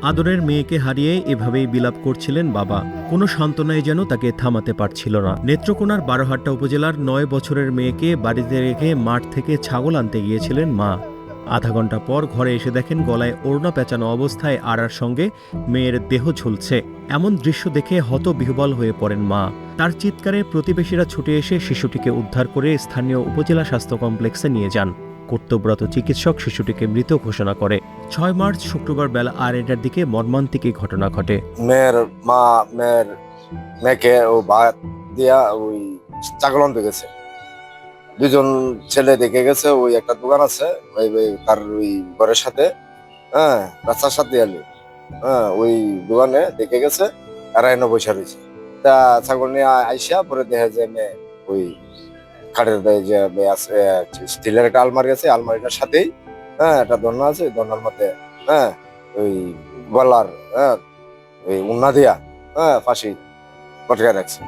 আদরের মেয়েকে হারিয়ে এভাবেই বিলাপ করছিলেন বাবা। কোনো সান্ত্বনাই যেন তাকে থামাতে পারছিল না। নেত্রকোনার বারোহাট্টা উপজেলার ৯ বছরের মেয়েকে বাড়িতে রেখে মাঠ থেকে ছাগল আনতে গিয়েছিলেন মা। আধা ঘন্টা পর ঘরে এসে দেখেন গলায় ওড়না পেঁচানো অবস্থায় আড়ার সঙ্গে মেয়ের দেহ ঝুলছে। এমন দৃশ্য দেখে হতবিহ্বল হয়ে পড়েন মা। তার চিৎকারে প্রতিবেশীরা ছুটে এসে শিশুটিকে উদ্ধার করে স্থানীয় উপজেলা স্বাস্থ্য কমপ্লেক্সে নিয়ে যান। কর্তব্যরত চিকিৎসক শিশুটিকে মৃত ঘোষণা করে। ৬ মার্চ শুক্রবার বেলা ৮টার দিকে মর্মান্তিক এই ঘটনা ঘটে। মেয়েকে ও ভাত দিয়া ওই ছাগল আনতে গেছে। দুজন ছেলে দেখে গেছে, ওই একটা দোকান আছে তার ওই ঘরের সাথে, হ্যাঁ রাস্তার সাথে আলি, হ্যাঁ ওই দোকানে দেখে গেছে আর এনে বসে রয়েছে। তা ছাগল নিয়ে আইসা পরে দেখা যায় মেয়ে ওই কাঠের যে স্টিলের একটা আলমারি আছে, আলমারিটার সাথেই হ্যাঁ একটা দন্না আছে, দন্নার মধ্যে হ্যাঁ ওই গলার হ্যাঁ ওই উন্না দিয়া হ্যাঁ ফাঁসি পটকায় রাখছে।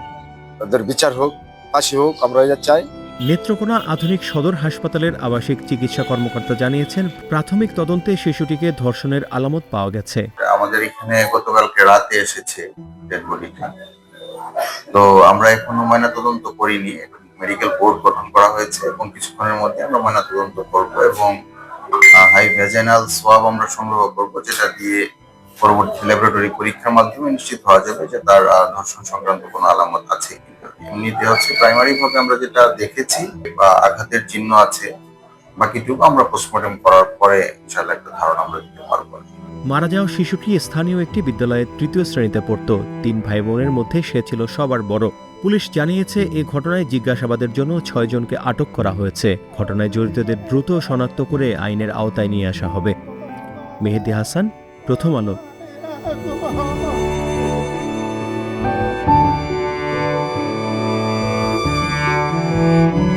ওদের বিচার হোক, ফাঁসি হোক, আমরা এটা চাই। নেত্রকোনা আধুনিক সদর হাসপাতালের আবাসিক চিকিৎসা কর্মকর্তা জানিয়েছেন, প্রাথমিক তদন্তে শিশুটিকে ধর্ষণের আলামত পাওয়া গেছে। আমাদের এখানে গতকালকে রাতে এসেছে ডেড বডিটা। তো আমরা এখনো ময়নাতদন্ত করিনি, মেডিকেল বোর্ড গঠন করা হয়েছে এবং কিছুক্ষণের মধ্যে আমরা ময়নাতদন্ত করব এবং হাই ভ্যাজাইনাল সোয়াব আমরা সংগ্রহ করব, যেটা দিয়ে পরবর্তী ল্যাবরেটরি পরীক্ষার মাধ্যমে নিশ্চিত হওয়া যাবে যে তার ধর্ষণ সংক্রান্ত কোনো আলামত আছে কিনা। এমনিতে হচ্ছে প্রাইমারি ভাবে আমরা যেটা দেখেছি বা আঘাতের চিহ্ন আছে, বাকিটুকু আমরা পোস্টমর্টম করার পরে ইনশাআল্লাহ একটা ধারণা আমরা দিতে পারবো। মারা যাওয়া শিশুটি স্থানীয় একটি বিদ্যালয়ের ৩য় শ্রেণীতে পড়ত। ৩ ভাই বোনের মধ্যে সে ছিল সবার বড়। পুলিশ জানিয়েছে, এ ঘটনায় জিজ্ঞাসাবাদের জন্য ৬ জনকে আটক করা হয়েছে। ঘটনায় জড়িতদের দ্রুত শনাক্ত করে আইনের আওতায় নিয়ে আসা হবে। মেহেদী হাসান, প্রথম আলো।